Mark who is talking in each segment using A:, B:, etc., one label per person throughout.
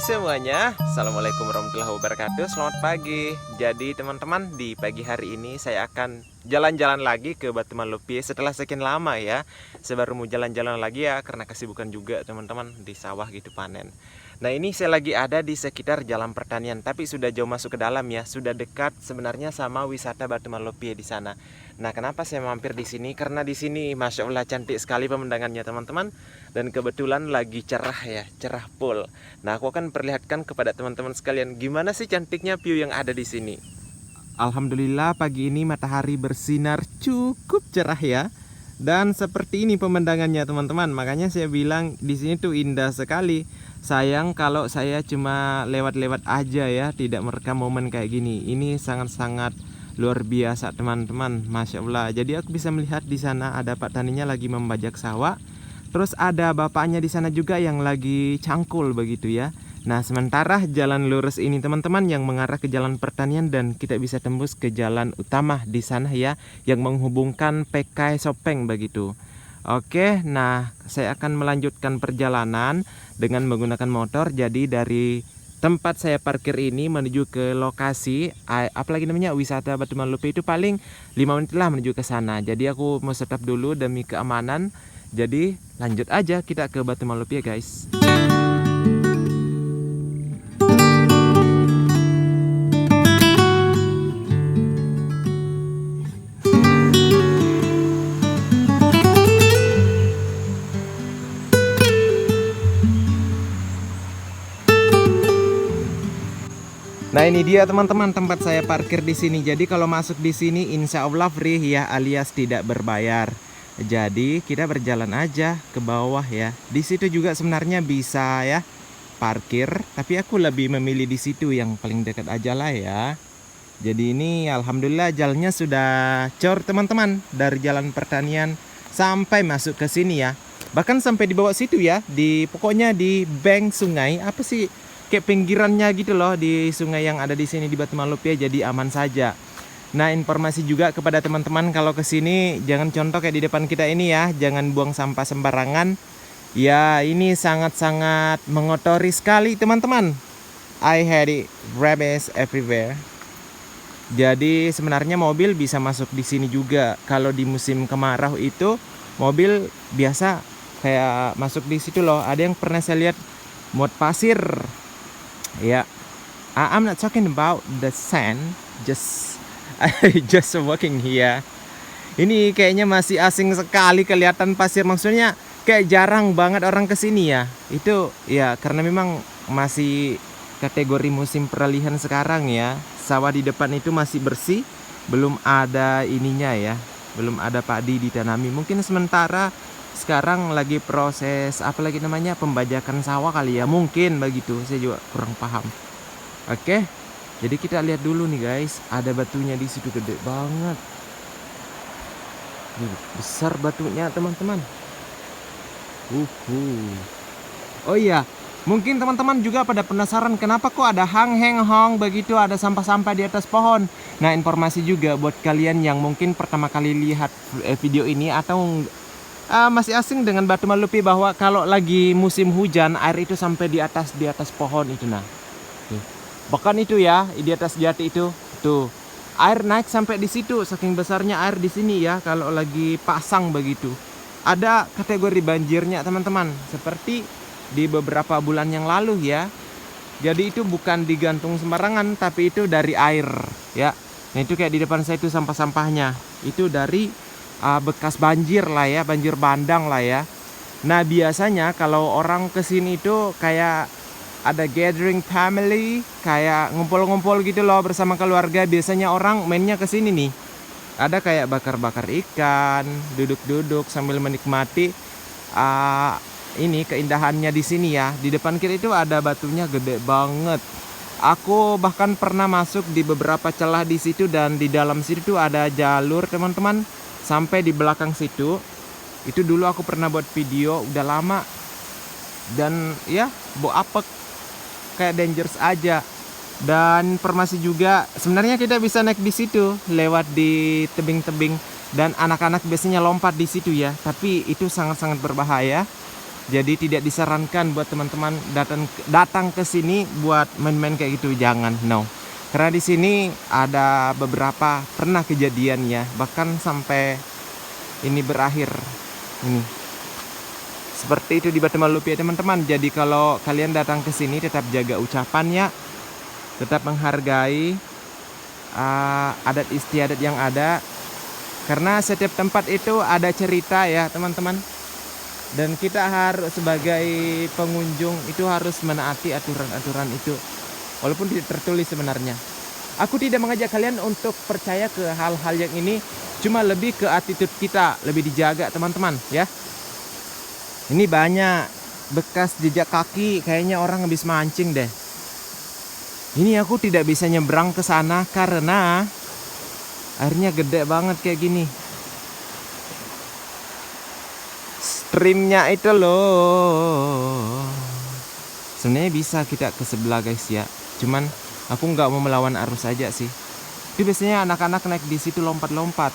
A: semuanya, Assalamualaikum warahmatullahi wabarakatuh. Selamat pagi. Jadi teman-teman, di pagi hari ini saya akan jalan-jalan lagi ke Batu Malupi setelah sekian lama ya. Saya baru mau jalan-jalan lagi ya, karena kesibukan juga teman-teman di sawah gitu panen. Nah, ini saya lagi ada di sekitar Jalan Pertanian, tapi sudah jauh masuk ke dalam ya, sudah dekat sebenarnya sama wisata Batu Malupi di sana. Nah, kenapa saya mampir di sini? Karena di sini Masya Allah cantik sekali pemandangannya teman-teman, dan kebetulan lagi cerah ya, cerah full. Nah, aku akan perlihatkan kepada teman-teman sekalian gimana sih cantiknya view yang ada di sini. Alhamdulillah pagi ini matahari bersinar cukup cerah ya. Dan seperti ini pemandangannya teman-teman. Makanya saya bilang di sini tuh indah sekali. Sayang kalau saya cuma lewat-lewat aja ya, tidak merekam momen kayak gini. Ini sangat-sangat luar biasa teman-teman. Masya Allah. Jadi aku bisa melihat di sana ada Pak Taninya lagi membajak sawah. Terus ada bapaknya di sana juga yang lagi cangkul begitu ya. Nah, sementara jalan lurus ini teman-teman yang mengarah ke Jalan Pertanian, dan kita bisa tembus ke jalan utama di sana ya, yang menghubungkan PK Sopeng begitu. Oke, nah saya akan melanjutkan perjalanan dengan menggunakan motor. Jadi dari tempat saya parkir ini menuju ke lokasi apalagi namanya wisata Batu Malupi itu paling 5 menit lah menuju ke sana. Jadi aku mau stop dulu demi keamanan. Jadi lanjut aja kita ke Batu Malupi ya guys. Nah, ini dia teman-teman tempat saya parkir di sini. Jadi kalau masuk di sini insya Allah free ya, alias tidak berbayar. Jadi kita berjalan aja ke bawah ya. Di situ juga sebenarnya bisa ya parkir, tapi aku lebih memilih di situ yang paling dekat aja lah ya. Jadi ini alhamdulillah jalannya sudah cor teman-teman, dari Jalan Pertanian sampai masuk ke sini ya. Bahkan sampai di bawah situ ya, di pokoknya di bank sungai apa sih, kayak pinggirannya gitu loh, di sungai yang ada di sini di Batu Malupi ya, jadi aman saja. Nah, informasi juga kepada teman-teman kalau ke sini jangan contoh kayak di depan kita ini ya, jangan buang sampah sembarangan. Ya, ini sangat-sangat mengotori sekali teman-teman. I had it rabies everywhere. Jadi sebenarnya mobil bisa masuk di sini juga. Kalau di musim kemarau itu mobil biasa kayak masuk di situ loh. Ada yang pernah saya lihat muat pasir. Ya, I'm not talking about the sand, just just walking here. Ini kayaknya masih asing sekali kelihatan pasir, maksudnya kayak jarang banget orang kesini ya. Itu ya karena memang masih kategori musim peralihan sekarang ya. Sawah di depan itu masih bersih, belum ada ininya ya, belum ada padi ditanami. Mungkin sementara sekarang lagi proses apa lagi namanya, pembajakan sawah kali ya, mungkin begitu, saya juga kurang paham. Oke, jadi kita lihat dulu nih guys, ada batunya di situ gede banget. Besar batunya teman-teman. Oh iya, mungkin teman-teman juga pada penasaran kenapa kok ada hang heng hong begitu, ada sampah-sampah di atas pohon. Nah, informasi juga buat kalian yang mungkin pertama kali lihat video ini atau masih asing dengan Batu Malupi, bahwa kalau lagi musim hujan air itu sampai di atas pohon itu. Nah, tuh. Bahkan itu ya di atas jati itu tuh air naik sampai di situ, saking besarnya air di sini ya kalau lagi pasang begitu. Ada kategori banjirnya teman-teman, seperti di beberapa bulan yang lalu ya. Jadi itu bukan digantung sembarangan, tapi itu dari air ya. Nah, itu kayak di depan saya itu sampah-sampahnya itu dari bekas banjir lah ya, banjir bandang lah ya. Nah, biasanya kalau orang kesini itu kayak ada gathering family, kayak ngumpul-ngumpul gitu loh bersama keluarga. Biasanya orang mainnya kesini nih. Ada kayak bakar-bakar ikan, duduk-duduk sambil menikmati ini keindahannya di sini ya. Di depan kita itu ada batunya gede banget. Aku bahkan pernah masuk di beberapa celah di situ, dan di dalam situ tuh ada jalur teman-teman sampai di belakang situ. Itu dulu aku pernah buat video, udah lama, dan ya bau apek, kayak dangerous aja. Dan informasi juga sebenarnya kita bisa naik di situ lewat di tebing-tebing, dan anak-anak biasanya lompat di situ ya, tapi itu sangat-sangat berbahaya. Jadi tidak disarankan buat teman-teman datang ke sini buat main-main kayak gitu, jangan, no. Karena di sini ada beberapa pernah kejadian ya, bahkan sampai ini berakhir ini. Seperti itu di Batu Malupi ya teman-teman. Jadi kalau kalian datang ke sini tetap jaga ucapannya, tetap menghargai adat istiadat yang ada. Karena setiap tempat itu ada cerita ya teman-teman. Dan kita harus sebagai pengunjung itu harus menaati aturan-aturan itu. Walaupun tidak tertulis sebenarnya. Aku tidak mengajak kalian untuk percaya ke hal-hal yang ini. Cuma lebih ke attitude kita, lebih dijaga teman-teman ya. Ini banyak bekas jejak kaki, kayaknya orang habis mancing deh. Ini aku tidak bisa nyebrang ke sana karena airnya gede banget kayak gini. Streamnya itu loh. Sebenarnya bisa kita ke sebelah guys ya. Cuman aku nggak mau melawan arus aja sih. Tapi biasanya anak-anak naik di situ lompat-lompat.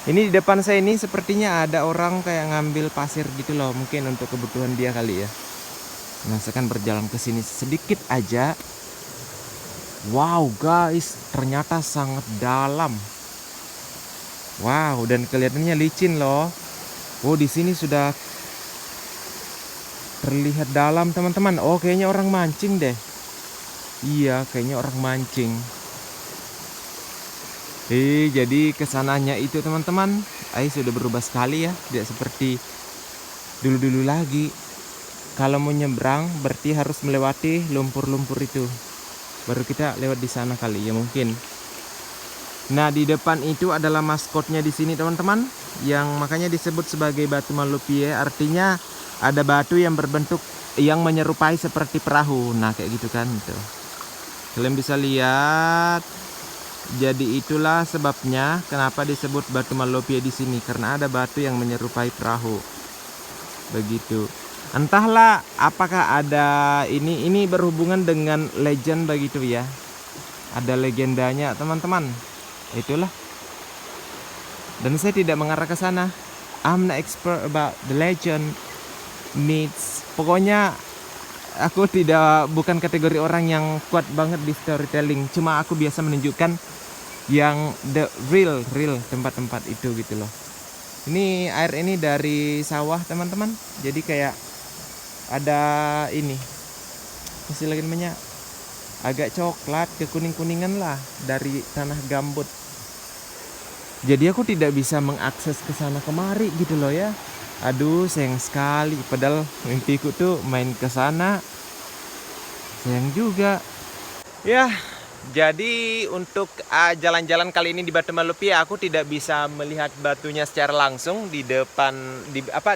A: Ini di depan saya ini sepertinya ada orang kayak ngambil pasir gitu loh, mungkin untuk kebutuhan dia kali ya. Nah, saya akan berjalan ke sini sedikit aja. Wow, guys, ternyata sangat dalam. Wow, dan kelihatannya licin loh. Oh, di sini sudah terlihat dalam, teman-teman. Oh, kayaknya orang mancing deh. Iya, kayaknya orang mancing. Jadi kesananya itu teman-teman, air sudah berubah sekali ya, tidak seperti dulu-dulu lagi. Kalau mau nyebrang berarti harus melewati lumpur-lumpur itu. Baru kita lewat di sana kali ya mungkin. Nah, di depan itu adalah maskotnya di sini teman-teman, yang makanya disebut sebagai Batu Malupi ya. Artinya ada batu yang berbentuk yang menyerupai seperti perahu. Nah, kayak gitu kan gitu. Kalian bisa lihat. Jadi itulah sebabnya kenapa disebut Batu Malupi di sini, karena ada batu yang menyerupai perahu. Begitu. Entahlah apakah ada ini berhubungan dengan legend begitu ya. Ada legendanya teman-teman. Itulah. Dan saya tidak mengarah ke sana. I'm not expert about the legend myths. Pokoknya aku bukan kategori orang yang kuat banget di storytelling. Cuma aku biasa menunjukkan yang the real tempat-tempat itu gitu loh. Ini air ini dari sawah teman-teman. Jadi kayak ada ini istilahnya namanya agak coklat ke kuning-kuningan lah dari tanah gambut. Jadi aku tidak bisa mengakses ke sana kemari gitu loh ya. Aduh, sayang sekali. Padahal mimpiku tuh main ke sana. Sayang juga. Ya, jadi untuk jalan-jalan kali ini di Batu Malupi aku tidak bisa melihat batunya secara langsung di depan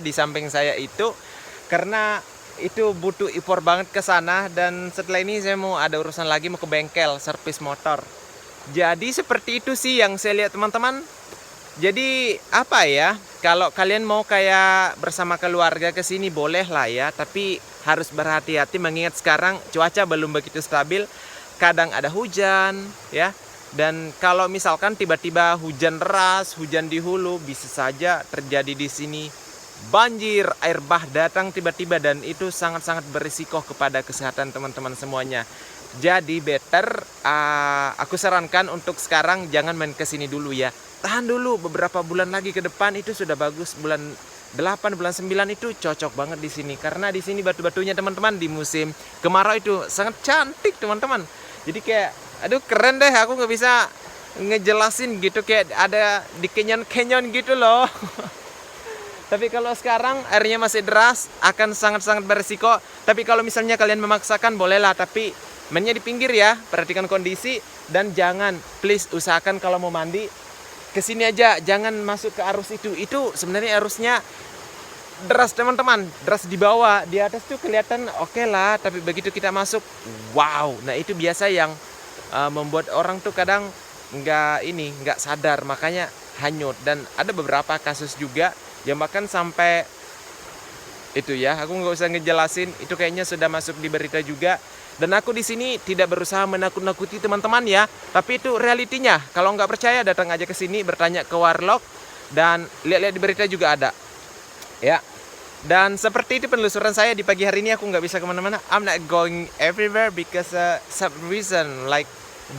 A: di samping saya itu, karena itu butuh effort banget ke sana. Dan setelah ini saya mau ada urusan lagi, mau ke bengkel servis motor. Jadi seperti itu sih yang saya lihat teman-teman. Jadi apa ya, kalau kalian mau kayak bersama keluarga ke sini boleh lah ya, tapi harus berhati-hati mengingat sekarang cuaca belum begitu stabil. Kadang ada hujan ya, dan kalau misalkan tiba-tiba hujan deras, hujan di hulu, bisa saja terjadi di sini banjir, air bah datang tiba-tiba, dan itu sangat-sangat berisiko kepada kesehatan teman-teman semuanya. Jadi better aku sarankan untuk sekarang jangan main ke sini dulu ya. Tahan dulu beberapa bulan lagi ke depan, itu sudah bagus. Bulan 8, bulan 9 itu cocok banget di sini, karena di sini batu-batunya teman-teman di musim kemarau itu sangat cantik teman-teman. Jadi kayak aduh keren deh, aku nggak bisa ngejelasin gitu, kayak ada di canyon gitu loh. Tapi kalau sekarang airnya masih deras akan sangat-sangat berisiko. Tapi kalau misalnya kalian memaksakan bolehlah, tapi mainnya di pinggir ya, perhatikan kondisi. Dan jangan, please usahakan kalau mau mandi kesini aja, jangan masuk ke arus itu. Itu sebenarnya arusnya deras teman-teman, deras di bawah. Di atas tuh kelihatan oke lah, tapi begitu kita masuk, wow. Nah itu biasa yang membuat orang tuh kadang nggak sadar, makanya hanyut. Dan ada beberapa kasus juga yang bahkan sampai itu ya, aku nggak usah ngejelasin, itu kayaknya sudah masuk di berita juga. Dan aku di sini tidak berusaha menakut-nakuti teman-teman ya, tapi itu realitinya. Kalau nggak percaya datang aja ke sini, bertanya ke warlock, dan lihat-lihat di berita juga ada ya. Dan seperti itu penelusuran saya di pagi hari ini. Aku nggak bisa kemana-mana. I'm not going everywhere because some reason like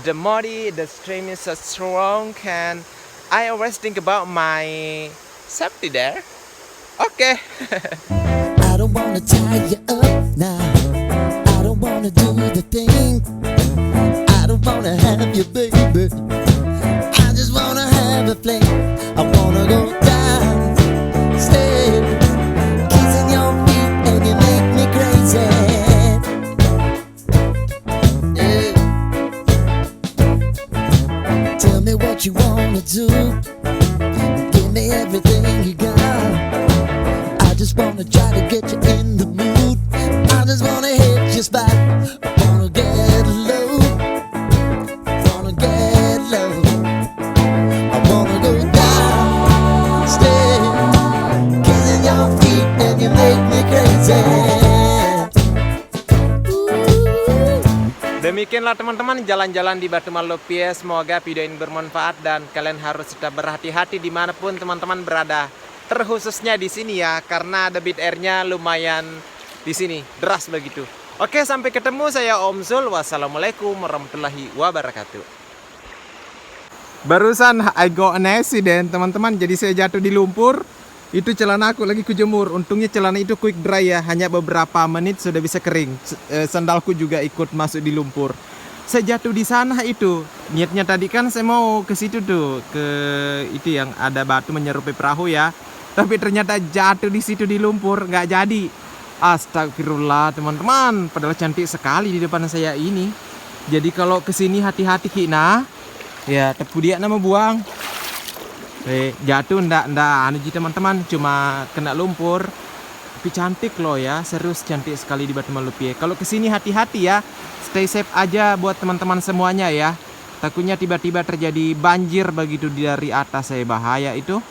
A: the muddy, the stream is so strong, and I always think about my safety there. Okay.
B: I don't wanna tie you up now. I don't wanna do the thing. I don't wanna have you, baby. I just wanna have a fling. I wanna go down, stay, kissing your feet, and you make me crazy. Yeah. Tell me what you wanna do. Give me everything you got. I just wanna try to get you in the mood. I just wanna hit your spot. I wanna get low. Wanna get low. I wanna go down, stay, kissing your feet, and you make me crazy.
A: Demikianlah teman-teman jalan-jalan di Batu Malupie. Semoga video ini bermanfaat dan kalian harus tetap berhati-hati dimanapun teman-teman berada. Terkhususnya di sini ya, karena debit airnya lumayan di sini deras begitu. Oke, sampai ketemu. Saya Om Zul. Wassalamualaikum warahmatullahi wabarakatuh. Barusan I got an accident teman-teman. Jadi saya jatuh di lumpur. Itu celana aku lagi kujemur. Untungnya celana itu quick dry ya. Hanya beberapa menit sudah bisa kering. Sandalku juga ikut masuk di lumpur. Saya jatuh di sana itu. Niatnya tadi kan saya mau ke situ tuh, ke itu yang ada batu menyerupai perahu ya. Tapi ternyata jatuh di situ di lumpur, nggak jadi. Astagfirullah teman-teman. Padahal cantik sekali di depan saya ini. Jadi kalau kesini hati-hati Kina. Ya tepu dia nama buang. Jatuh ndak anu ji teman-teman, cuma kena lumpur. Tapi cantik loh ya, serius cantik sekali di Batu Malupie. Kalau kesini hati-hati ya, stay safe aja buat teman-teman semuanya ya. Takutnya tiba-tiba terjadi banjir begitu dari atas, saya bahaya itu.